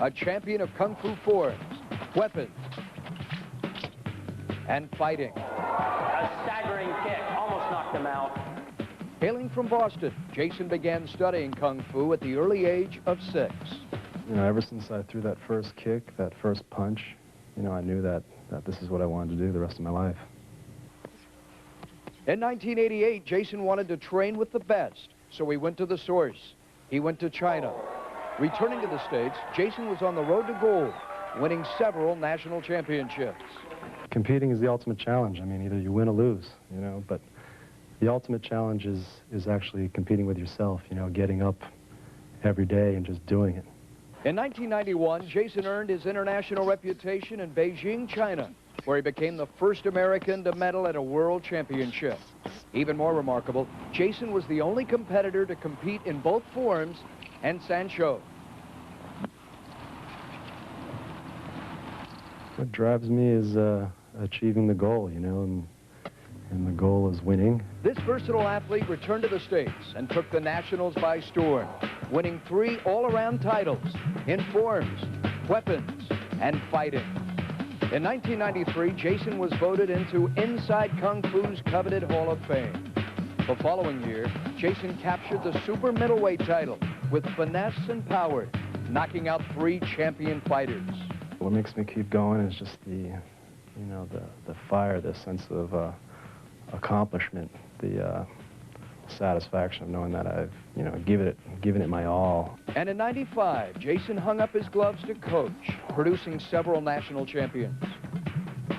a champion of Kung Fu forms, weapons, and fighting. A staggering kick, almost knocked him out. Hailing from Boston, Jason began studying Kung Fu at the early age of 6. You know, ever since I threw that first kick, that first punch, you know, I knew that this is what I wanted to do the rest of my life. In 1988, Jason wanted to train with the best, so he went to the source. He went to China. Returning to the States, Jason was on the road to gold, winning several national championships. Competing is the ultimate challenge. I mean, either you win or lose, you know, but the ultimate challenge is actually competing with yourself, you know, getting up every day and just doing it. In 1991, Jason earned his international reputation in Beijing, China, where he became the first American to medal at a world championship. Even more remarkable, Jason was the only competitor to compete in both forms and Sanshou. What drives me is achieving the goal, you know, and the goal is winning. This versatile athlete returned to the States and took the Nationals by storm, winning 3 all-around titles in forms, weapons, and fighting. In 1993, Jason was voted into Inside Kung Fu's coveted Hall of Fame. The following year, Jason captured the super middleweight title with finesse and power, knocking out 3 champion fighters. What makes me keep going is just the fire, the sense of accomplishment, the satisfaction of knowing that I've, you know, given it my all. And in '95, Jason hung up his gloves to coach, producing several national champions.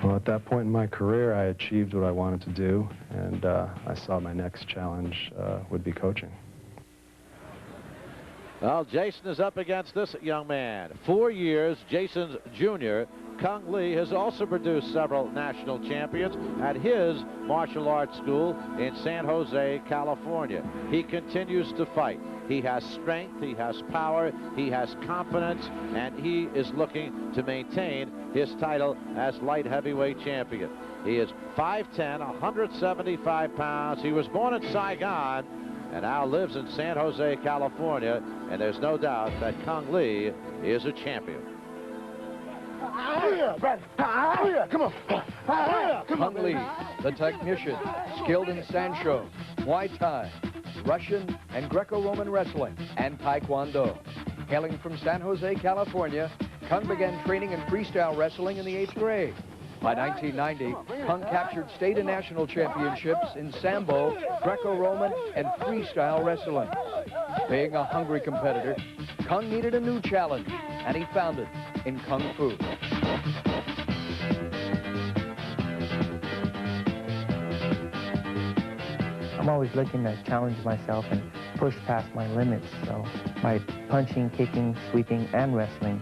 Well, at that point in my career, I achieved what I wanted to do, and I saw my next challenge would be coaching. Well, Jason is up against this young man. 4 years, Jason's junior. Kung Lee has also produced several national champions at his martial arts school in San Jose, California. He continues to fight. He has strength, he has power, he has confidence, and he is looking to maintain his title as light heavyweight champion. He is 5'10", 175 pounds. He was born in Saigon and now lives in San Jose, California, and there's no doubt that Kung Lee is a champion. Come on. Kung Lee, the technician, skilled in Sanshou, Muay Thai, Russian and Greco-Roman wrestling, and Taekwondo. Hailing from San Jose, California, Kung began training in freestyle wrestling in the 8th grade. By 1990, Kung captured state and national championships in Sambo, Greco-Roman, and freestyle wrestling. Being a hungry competitor, Kung needed a new challenge, and he found it in Kung Fu. I'm always looking to challenge myself and push past my limits, so my punching, kicking, sweeping, and wrestling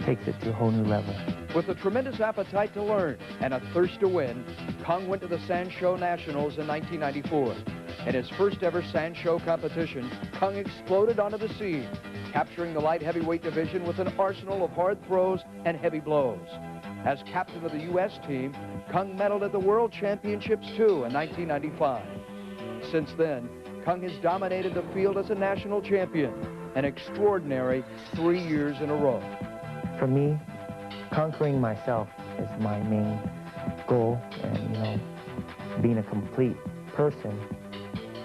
takes it to a whole new level. With a tremendous appetite to learn and a thirst to win, Kung went to the Sanshou Nationals in 1994. In his first ever Sanshou competition, Kung exploded onto the scene, capturing the light heavyweight division with an arsenal of hard throws and heavy blows. As captain of the U.S. team, Kung medaled at the World Championships too in 1995. Since then, Kung has dominated the field as a national champion, an extraordinary 3 years in a row. For me, conquering myself is my main goal, and, you know, being a complete person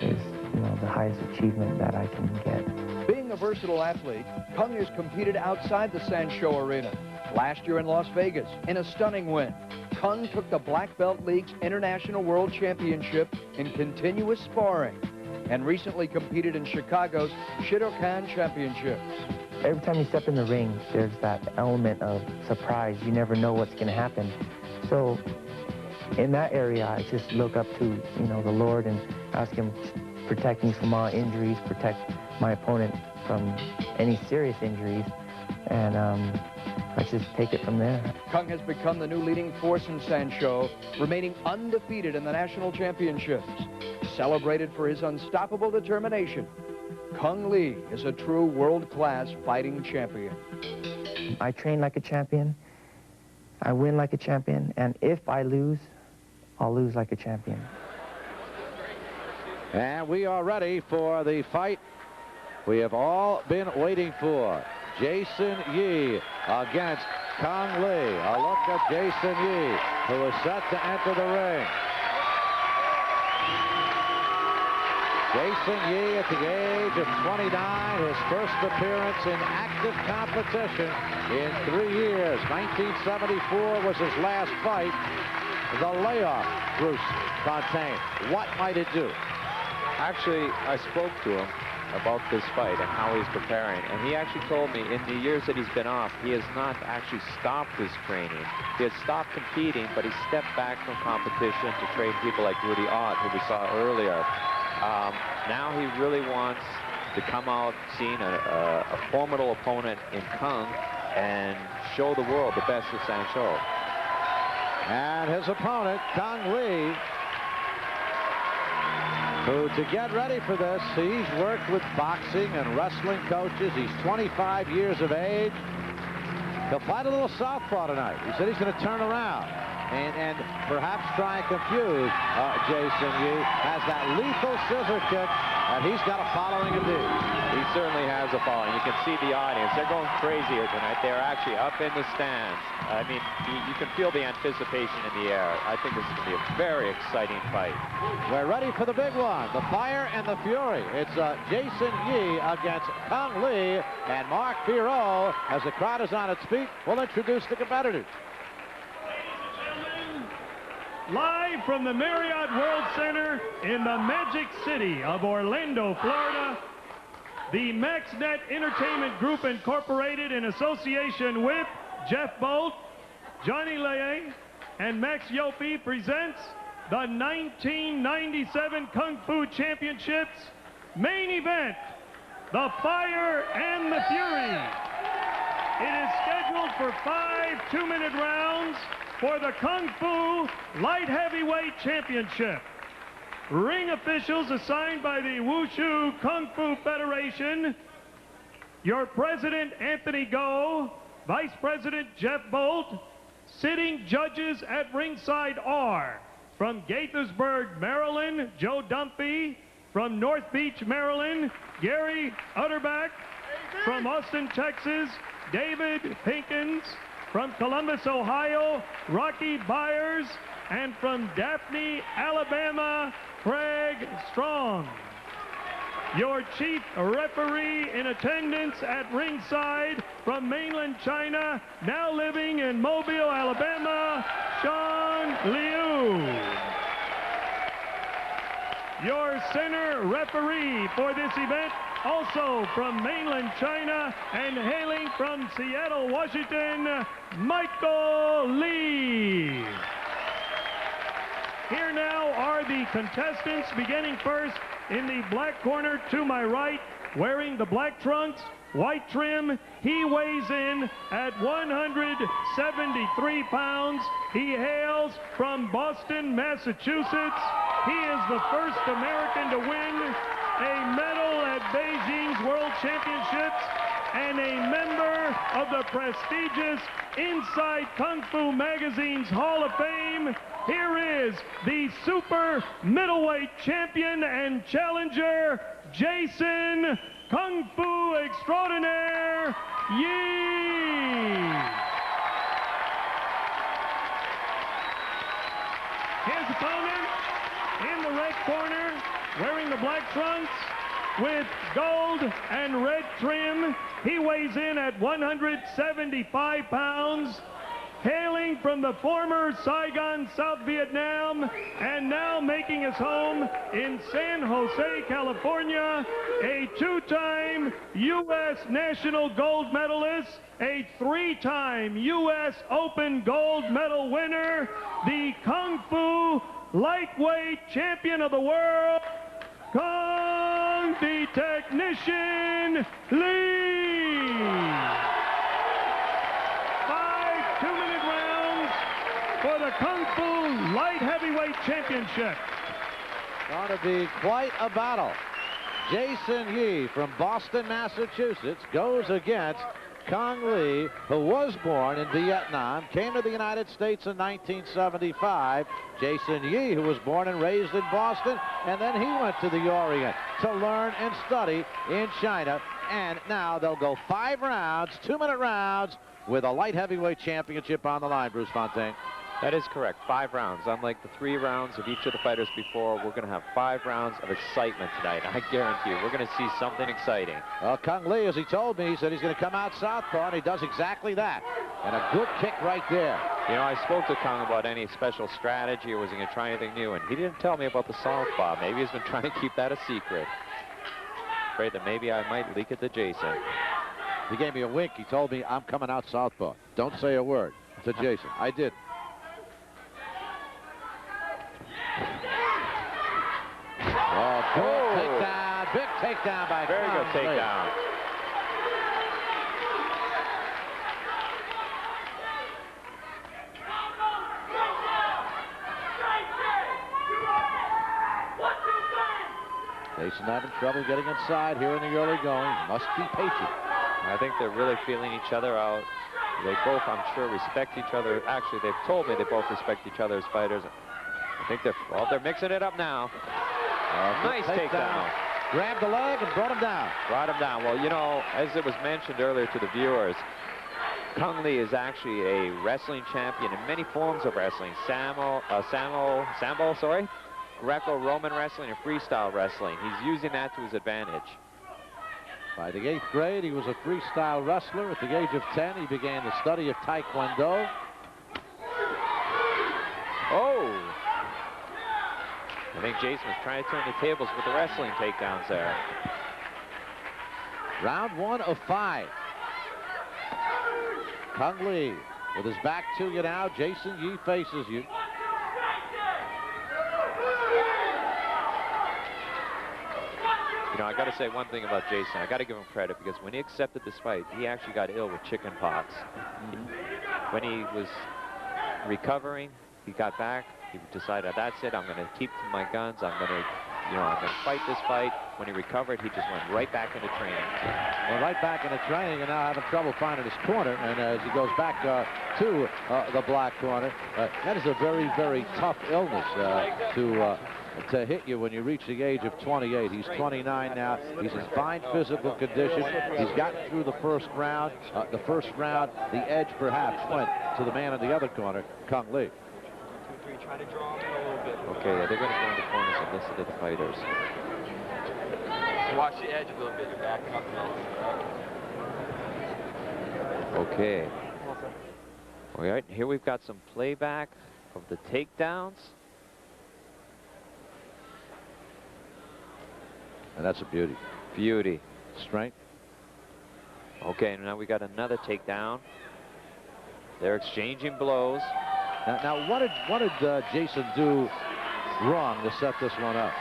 is, you know, the highest achievement that I can get. Being a versatile athlete, Kung has competed outside the Sanshou arena. Last year in Las Vegas, in a stunning win, Kung took the Black Belt League's International World Championship in continuous sparring, and recently competed in Chicago's Shidokan Championships. Every time you step in the ring, there's that element of surprise. You never know what's going to happen. So in that area, I just look up to, you know, the Lord and ask him to protect me from all injuries, protect my opponent from any serious injuries, and I just take it from there. Kung has become the new leading force in Sanshou, remaining undefeated in the national championships. Celebrated for his unstoppable determination, Kung Lee is a true world-class fighting champion. I train like a champion, I win like a champion, and if I lose, I'll lose like a champion. And we are ready for the fight we have all been waiting for. Jason Yi against Kung Lee. A look at Jason Yi, who is set to enter the ring. Jason Yi, at the age of 29, his first appearance in active competition in 3 years. 1974 was his last fight. The layoff, Bruce Fontaine. What might it do? Actually, I spoke to him about this fight and how he's preparing, and he actually told me in the years that he's been off, he has not actually stopped his training. He has stopped competing, but he stepped back from competition to train people like Rudy Ott, who we saw earlier. Now he really wants to come out seeing a formidable opponent in Kung and show the world the best of Sancho. And his opponent, Kung Lee, who, to get ready for this, he's worked with boxing and wrestling coaches. He's 25 years of age. He'll fight a little southpaw tonight. He said he's going to turn around and perhaps try and confuse Jason Yi. Has that lethal scissor kick, and he's got a following indeed. He certainly has a following. You can see the audience. They're going crazy here tonight. They're actually up in the stands. I mean, you can feel the anticipation in the air. I think this is going to be a very exciting fight. We're ready for the big one, the fire and the fury. It's Jason Yi against Kung Lee, and Mark Biro, as the crowd is on its feet, will introduce the competitors. Live from the Marriott World Center in the Magic City of Orlando, Florida, the MaxNet Entertainment Group Incorporated, in association with Jeff Bolt, Johnny Leye, and Max Yopi, presents the 1997 Kung Fu Championships main event, the Fire and the Fury. It is scheduled for 5 2-minute rounds for the Kung Fu Light Heavyweight Championship. Ring officials assigned by the Wushu Kung Fu Federation, your President Anthony Go, Vice President Jeff Bolt. Sitting judges at ringside are, from Gaithersburg, Maryland, Joe Dumpy; from North Beach, Maryland, Gary Utterback; from Austin, Texas, David Pinkins; from Columbus, Ohio, Rocky Byers; and from Daphne, Alabama, Craig Strong. Your chief referee in attendance at ringside, from mainland China, now living in Mobile, Alabama, Sean Liu. Your center referee for this event, also from mainland China and hailing from Seattle, Washington, Michael Lee. Here now are the contestants, beginning first in the black corner to my right, wearing the black trunks, white trim. He weighs in at 173 pounds. He hails from Boston, Massachusetts. He is the first American to win a medal at Beijing's World Championships and a member of the prestigious Inside Kung Fu Magazine's Hall of Fame. Here is the super middleweight champion and challenger, Jason Kung Fu Extraordinaire Yi. His opponent in the red corner, wearing the black trunks with gold and red trim. He weighs in at 175 pounds. Hailing from the former Saigon, South Vietnam, and now making his home in San Jose, California, a 2-time U.S. national gold medalist, a 3-time U.S. Open gold medal winner, the Kung Fu lightweight champion of the world, Kung the Technician Lee. 2-minute rounds for the Kung Fu Light Heavyweight Championship. Going to be quite a battle. Jason Yi from Boston, Massachusetts, goes against Kung Lee, who was born in Vietnam, came to the United States in 1975. Jason Yi, who was born and raised in Boston, and then he went to the Orient to learn and study in China And now they'll go 5 rounds, 2-minute rounds, with a light heavyweight championship on the line, Bruce Fontaine. That is correct. 5 rounds. Unlike the 3 rounds of each of the fighters before, we're going to have 5 rounds of excitement tonight. I guarantee you, we're going to see something exciting. Well, Cung Le, as he told me, he said he's going to come out southpaw, and he does exactly that. And a good kick right there. You know, I spoke to Cung about any special strategy, or was he going to try anything new, and he didn't tell me about the southpaw. Maybe he's been trying to keep that a secret. Afraid that maybe I might leak it to Jason. He gave me a wink. He told me, I'm coming out southpaw. Don't say a word to Jason. I did. Oh, good takedown. Big takedown by Very good Cung Le. takedown. Jason having trouble getting inside here in the early going. Must be patient. I think they're really feeling each other out. They both, I'm sure, respect each other. Actually, they've told me they both respect each other as fighters. I think they're mixing it up now. Nice takedown. Grabbed the leg and brought him down. Brought him down. Well, you know, as it was mentioned earlier to the viewers, Cung Le is actually a wrestling champion in many forms of wrestling. Sambo, Greco-Roman wrestling and freestyle wrestling. He's using that to his advantage. By the 8th grade, he was a freestyle wrestler. At the age of 10, he began the study of Taekwondo. Oh! I think Jason was trying to turn the tables with the wrestling takedowns there. Round 1 of 5. Cung Le with his back to you now. Jason Yee faces you. You know, I got to say one thing about Jason. I got to give him credit, because when he accepted this fight, he actually got ill with chicken pox. When he was recovering, he got back. He decided, that's it. I'm going to keep to my guns. I'm going to fight this fight. When he recovered, he just went right back into training. Well, right back into training, and now having trouble finding his corner. And as he goes back to the black corner, that is a very, very tough illness to hit you when you reach the age of 28. He's 29 now. He's in fine physical condition. He's gotten through the first round. The edge perhaps went to the man in the other corner, Cung Le. Okay, they're going to go in the corners and listen to the fighters. Watch the edge a little bit, back up. Okay. All right, here we've got some playback of the takedowns. And that's a beauty. Beauty. Strength. Okay, now we got another takedown. They're exchanging blows. Now what did Jason do wrong to set this one up?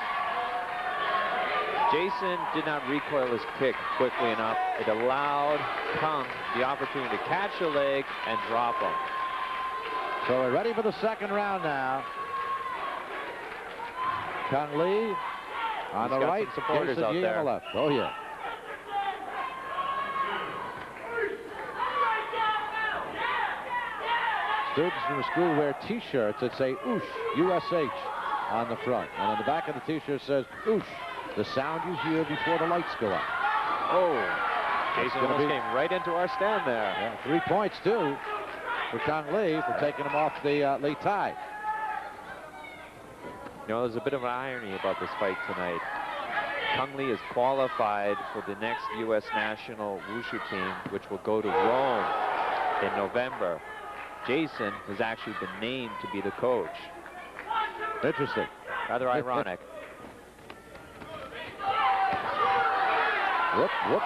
Jason did not recoil his kick quickly enough. It allowed Cung the opportunity to catch the leg and drop him. So we're ready for the second round now. Cung Le on the right, supporters Jason out Yee there. on the left. Oh, yeah. Students from the school wear T-shirts that say "Oosh," USH on the front. And on the back of the T-shirt says "Oosh," the sound you hear before the lights go out. Oh, Jason almost came right into our stand there. Yeah, 3 points, too, for Cung Le for taking him off the lead tie. You know, there's a bit of an irony about this fight tonight. Cung Le is qualified for the next U.S. national wushu team, which will go to Rome in November. Jason has actually been named to be the coach. Interesting. Rather ironic. Whoop, whoop.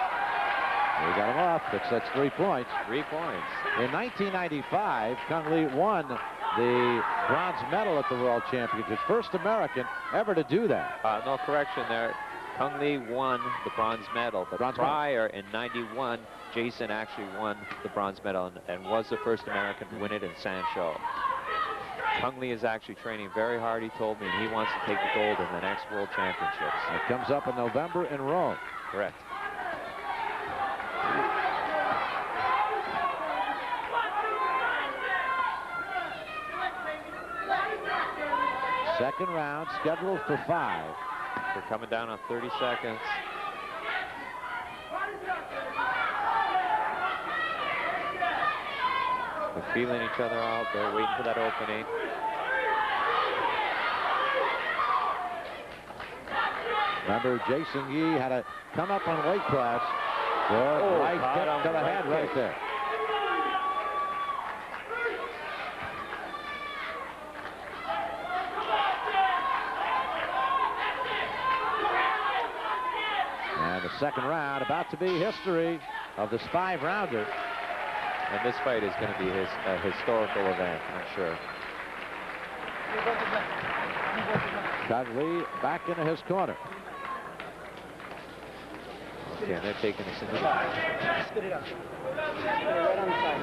We got him off. That's 3 points. 3 points. In 1995, Cung Le won the bronze medal at the World Championships. First American ever to do that. No correction there. Cung Le won the bronze medal, but prior in '91, Jason actually won the bronze medal and was the first American to win it in Sancho. Cung Le is actually training very hard, he told me, and he wants to take the gold in the next World Championships. It comes up in November in Rome. Correct. Second round scheduled for 5. We're coming down on 30 seconds. They're feeling each other out. They're waiting for that opening. Remember, Jason Yee had to come up on weight class. Good right kick to the head right there. And the second round about to be history of this 5-rounder. And this fight is going to be a historical event, I'm sure. Cung Le back into his corner. Okay, and they're taking this into the... Spit it up. Right on the side.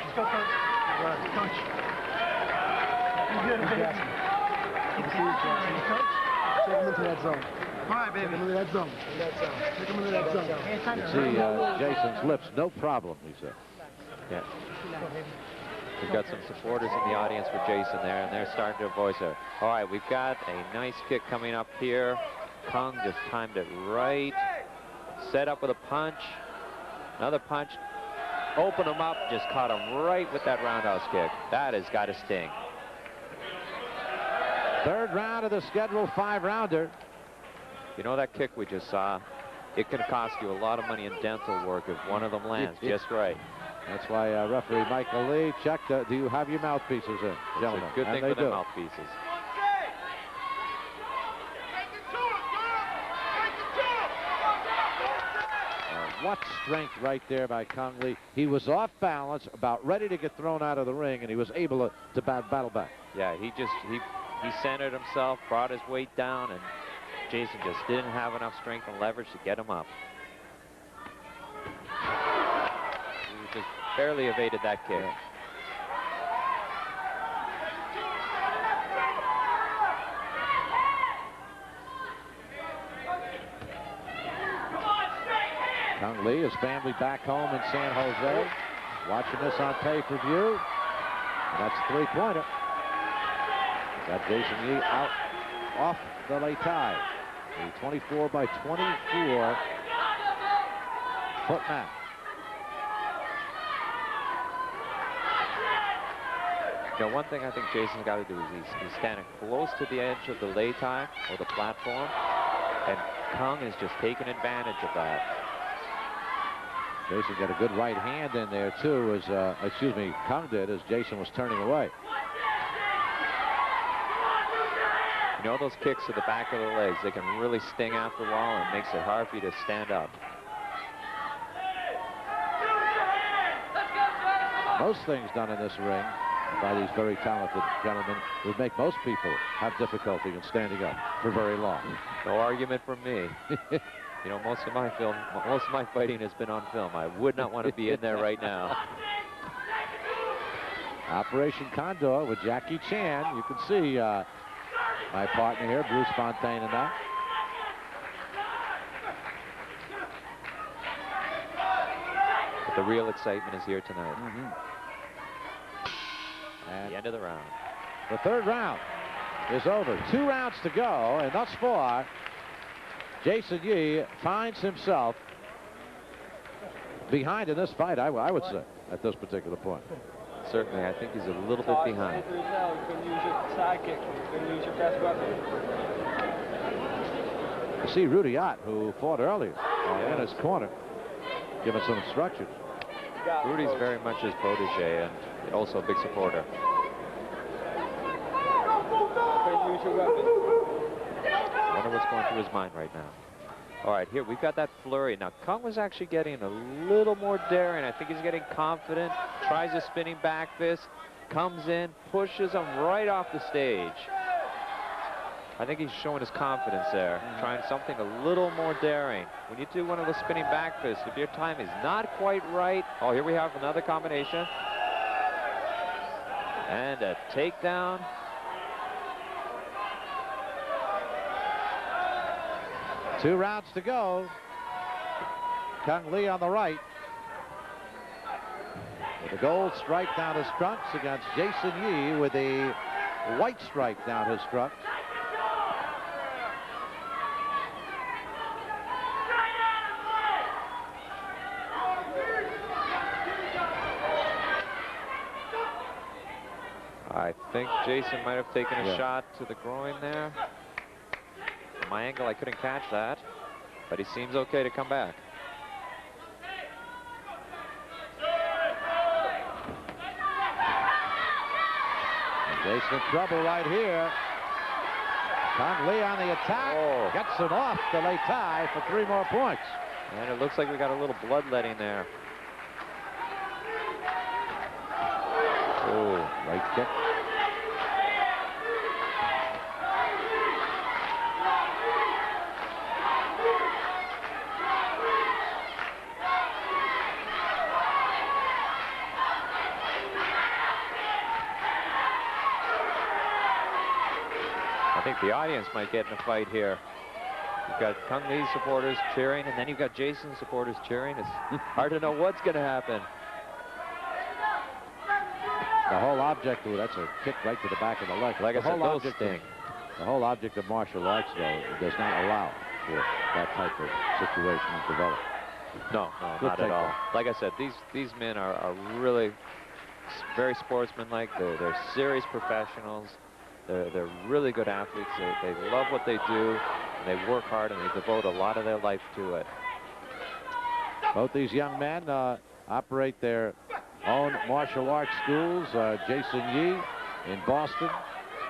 Let's go, Coach. Coach. You good, baby? Coach. Take him into that zone. All right, baby. Take him into that zone. Take him into that zone. You see Jason's lips, no problem, he said. Yeah. We've got some supporters in the audience for Jason there, and they're starting to voice it. All right, we've got a nice kick coming up here. Cung just timed it right. Set up with a punch. Another punch. Open him up. Just caught him right with that roundhouse kick. That has got to sting. Third round of the scheduled 5-rounder. You know that kick we just saw? It can cost you a lot of money in dental work if one of them lands just right. That's why referee Michael Lee checked. Do you have your mouthpieces in, gentlemen? It's a good thing for the mouthpieces. What strength right there by Cung Le. He was off balance, about ready to get thrown out of the ring, and he was able to battle back. Yeah, he centered himself, brought his weight down, and Jason just didn't have enough strength and leverage to get him up. He just barely evaded that kick. Cung Le, his family back home in San Jose, watching this on pay-per-view. And that's a 3-pointer. Got Jason Yee out off the lay tie. A 24 by 24 foot mat. You know, one thing I think Jason's got to do is he's standing close to the edge of the lay tie or the platform, and Cung is just taking advantage of that. Jason got a good right hand in there too, as Cung did, as Jason was turning away. You know, those kicks to the back of the legs, they can really sting after a while, and it makes it hard for you to stand up. Most things done in this ring by these very talented gentlemen would make most people have difficulty in standing up for very long. No argument from me. You know, most of my fighting has been on film. I would not want to be in there right now. Operation Condor with Jackie Chan. You can see my partner here, Bruce Fontaine, and that. But the real excitement is here tonight. And the end of the round. The third round is over. 2 rounds to go, and thus far, Jason Yee finds himself behind in this fight, I would say, at this particular point. Certainly, I think he's a little bit behind. You can use your sidekick. You can use your best weapon. You see Rudy Ott, who fought earlier, in his corner, giving some instructions. Rudy's very much his protege and also a big supporter. Use your weapon. Wonder what's going through his mind right now. All right, here we've got that flurry. Now, Cung was actually getting a little more daring. I think he's getting confident. Tries a spinning back fist. Comes in, pushes him right off the stage. I think he's showing his confidence there. Trying something a little more daring. When you do one of those spinning back fists, if your time is not quite right. Oh, here we have another combination. And a takedown. Two rounds to go. Cung Le on the right, with a gold stripe down his trunks, against Jason Yee with a white stripe down his trunks. I think Jason might have taken a shot to the groin there. From my angle, I couldn't catch that, but he seems okay to come back. Jason in trouble right here. Kung Lee on the attack. Gets him off to lay tie for 3 more points. And it looks like we got a little bloodletting there. Oh, right kick. I think the audience might get in a fight here. You've got Kung Lee supporters cheering, and then you've got Jason supporters cheering. It's hard to know what's going to happen. The whole object, that's a kick right to the back of the leg. Like I said, those sting. The whole object of martial arts, though, does not allow for that type of situation to develop. No, not at all. Like I said, these men are really very sportsmanlike. They're serious professionals. They're really good athletes. They love what they do, and they work hard, and they devote a lot of their life to it. Both these young men operate their own martial arts schools. Jason Yee in Boston,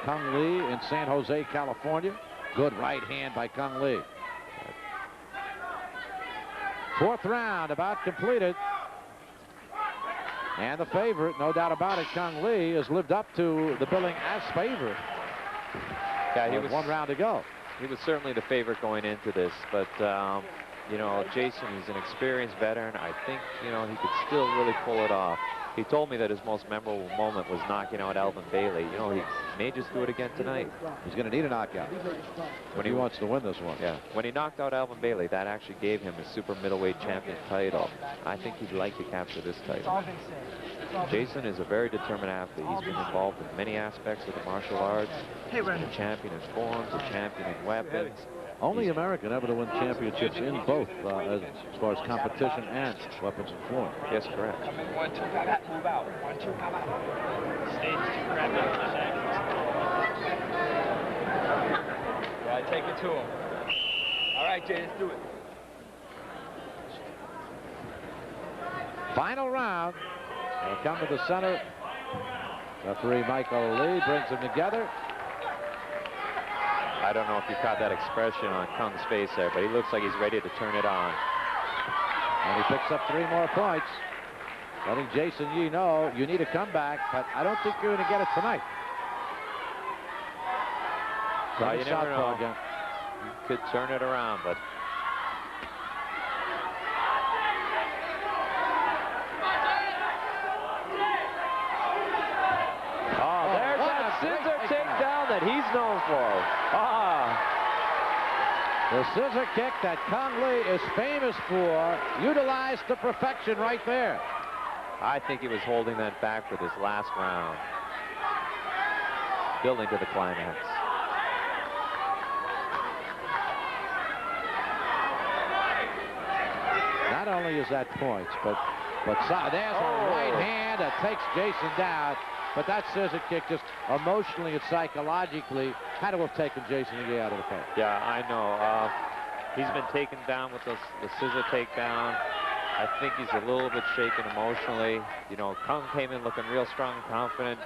Kung Lee in San Jose, California. Good right hand by Kung Lee. 4th round about completed. And the favorite, no doubt about it, Kung Lee, has lived up to the billing as favorite. Yeah, he was 1 round to go. He was certainly the favorite going into this, but you know, Jason is an experienced veteran. I think, you know, he could still really pull it off. He told me that his most memorable moment was knocking out Alvin Bailey. You know, he may just do it again tonight. He's going to need a knockout when he wants to win this one. Yeah, when he knocked out Alvin Bailey, that actually gave him his super middleweight champion title. I think he'd like to capture this title. Jason is a very determined athlete. He's been involved in many aspects of the martial arts. He's been a champion in forms, a champion in weapons. Only American ever to win championships in both as far as competition and weapons and form. Yes, correct. 1, 2, move out. 1, 2, come out. Stage 2, grab it on his ankles. Yeah, take it to him. All right, Jay, let's do it. Final round. They'll come to the center. Referee Michael Lee brings them together. I don't know if you caught that expression on Kung's face there, but he looks like he's ready to turn it on. And he picks up 3 more points. Letting Jason Yee know you need a comeback, but I don't think you're going to get it tonight. Well, you never know. Again. You could turn it around, but... Oh, there's that scissor takedown that he's known for. The scissor kick that Kung Lee is famous for, utilized to perfection right there. I think he was holding that back for this last round. Building to the climax. Not only is that points, but there's a right hand that takes Jason down. But that scissor kick just emotionally and psychologically had to have taken Jason Yee out of the fight. Yeah, I know. He's been taken down with the scissor takedown. I think he's a little bit shaken emotionally. You know, Kung came in looking real strong and confident.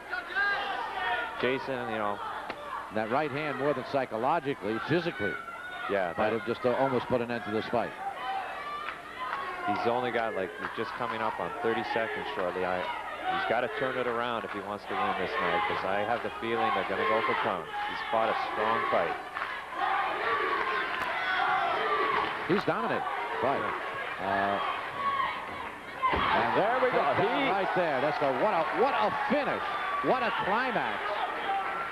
Jason, you know. That right hand, more than psychologically, physically, might have just almost put an end to this fight. He's only got, like, he's just coming up on 30 seconds shortly. He's got to turn it around if he wants to win this night, because I have the feeling they're going to go for Kung. He's fought a strong fight. He's dominated. Right. And there we go. Right there. That's what a finish. What a climax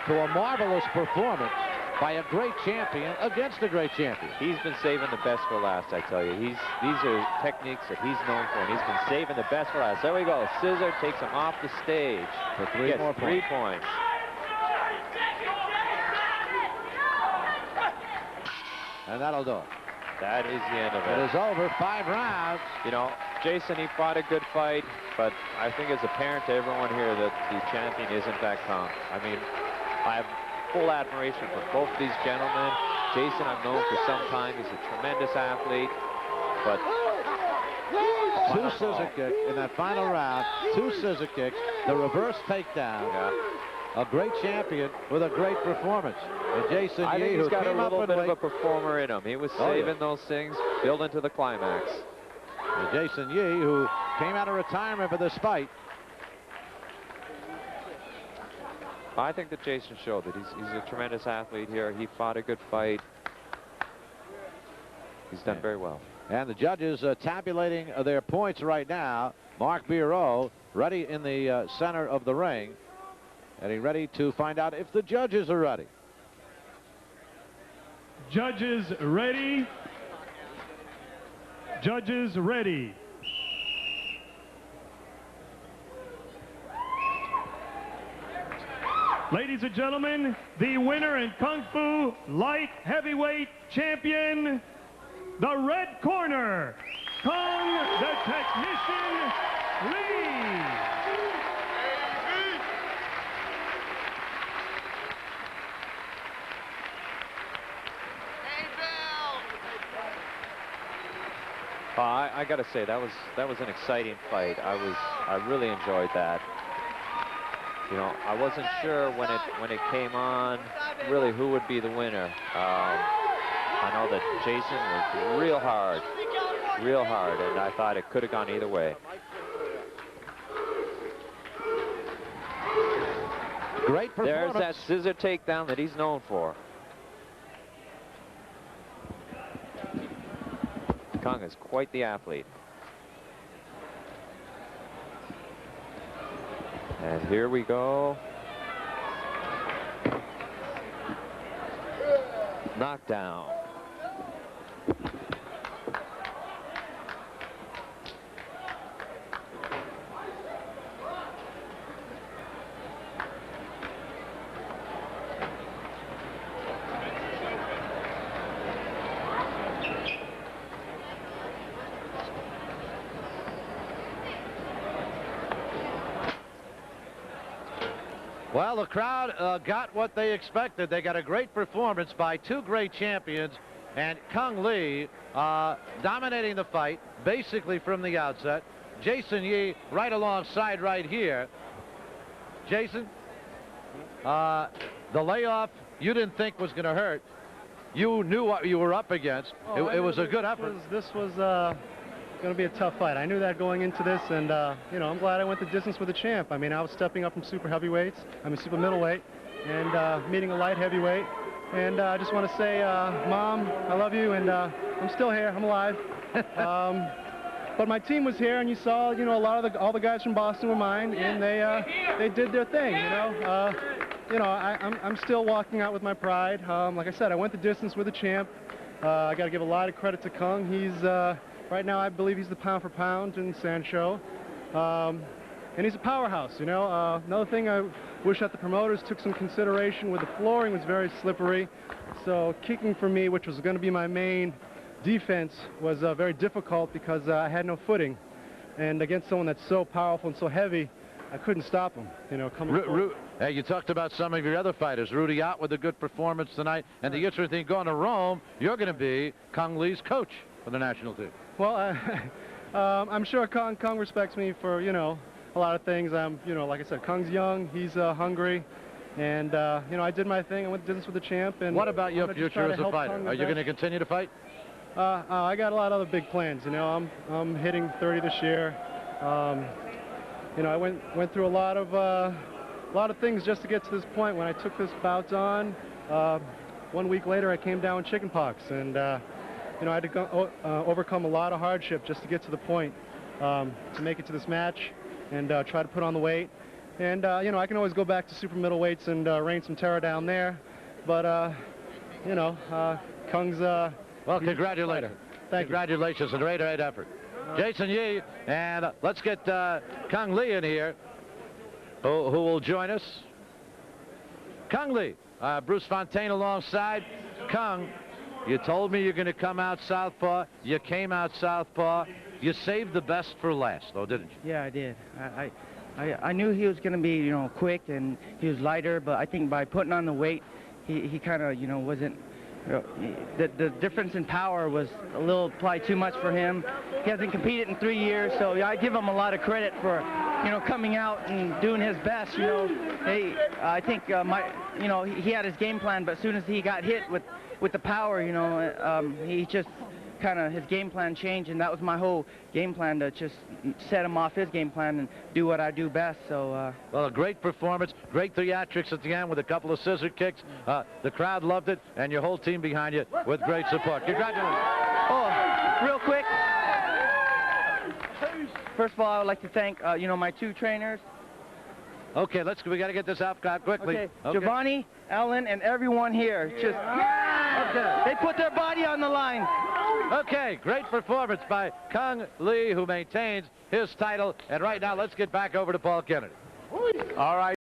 to a marvelous performance by a great champion against a great champion. He's been saving the best for last, I tell you. These are techniques that he's known for, and he's been saving the best for last. There we go. Scissor takes him off the stage. For 3 more points. 3 points. And that'll do it. That is the end of it. It is over. 5 rounds. You know, Jason, he fought a good fight. but I think it's apparent to everyone here that the champion is in fact Cung. I mean, I have full admiration for both these gentlemen. Jason I've known for some time. He's a tremendous athlete, but two scissor kicks in that final round. Two scissor kicks, the reverse takedown. Yeah. A great champion with a great performance. And Jason I think Yee, he's who got a came up little with bit of weight. a performer in him. He was saving those things, building to the climax. And Jason Yee, who came out of retirement for this fight. I think that Jason showed that he's a tremendous athlete here. He fought a good fight. He's done very well. And the judges tabulating their points right now. Mark Bureau ready in the center of the ring. Getting ready to find out if the judges are ready. Judges ready. Judges ready. Ladies and gentlemen, the winner in Kung Fu Light Heavyweight Champion, the red corner, Cung the Technician Lee. I got to say that was an exciting fight. I really enjoyed that. You know, I wasn't sure when it came on really who would be the winner. I know that Jason was real hard, and I thought it could have gone either way. Great performance. There's that scissor takedown that he's known for. Cung is quite the athlete. And here we go. Knockdown. Well, the crowd got what they expected. They got a great performance by two great champions, and Cung Lee dominating the fight basically from the outset. Jason Yee right alongside right here. Jason, the layoff you didn't think was going to hurt. You knew what you were up against. It was a good effort. This was going to be a tough fight. I knew that going into this, and you know, I'm glad I went the distance with the champ. I mean, I was stepping up from super heavyweights, super middleweight, and meeting a light heavyweight. And I just want to say, Mom, I love you, and I'm still here. I'm alive. But my team was here, and you saw, you know, all the guys from Boston were mine, and they did their thing. You know, I'm still walking out with my pride. Like I said, I went the distance with the champ. I got to give a lot of credit to Cung. He's right now, I believe he's the pound for pound in Sancho. And he's a powerhouse, you know. Another thing I wish that the promoters took some consideration with the flooring was very slippery. So kicking for me, which was going to be my main defense, was very difficult because I had no footing. And against someone that's so powerful and so heavy, I couldn't stop him, you know, coming forward. Hey, you talked about some of your other fighters. Rudy Ott with a good performance tonight. And the interesting thing, going to Rome, you're going to be Cung Lee's coach for the national team. Well, I'm sure Cung respects me for, you know, a lot of things. You know, like I said, Kung's young, he's hungry, and you know, I did my thing. I went the distance with the champ. And what about your future as a fighter? Are you going to continue to fight? I got a lot of other big plans. You know, I'm hitting 30 this year. You know, I went through a lot of things just to get to this point. When I took this bout on, 1 week later I came down with chickenpox, and you know, I had to go, overcome a lot of hardship just to get to the point to make it to this match and try to put on the weight. And you know, I can always go back to super middleweights and rain some terror down there. But you know, Kung's well, congratulations. Thank you. Congratulations, a great effort. Jason Yee, and let's get Cung Lee in here, who will join us. Cung Lee, Bruce Fontaine alongside. Cung You told me you're going to come out southpaw. You came out southpaw. You saved the best for last, though, didn't you? Yeah, I did. I knew he was going to be, you know, quick and he was lighter, but I think by putting on the weight, he kind of, you know, wasn't. The difference in power was a little probably too much for him. He hasn't competed in 3 years, so yeah, I give him a lot of credit for, you know, coming out and doing his best. You know, I think you know, he had his game plan, but as soon as he got hit with the power, you know, he just kind of, his game plan changed, and that was my whole game plan, to just set him off his game plan and do what I do best. So well, a great performance, great theatrics at the end with a couple of scissor kicks. The crowd loved it, and your whole team behind you with great support. Congratulations. Oh, real quick, first of all, I would like to thank you know, my 2 trainers. Okay, we got to get this out quickly. Okay. Giovanni, Ellen, and everyone here. Just they put their body on the line. Okay, great performance by Cung Le, who maintains his title. And right now, let's get back over to Paul Kennedy. All right.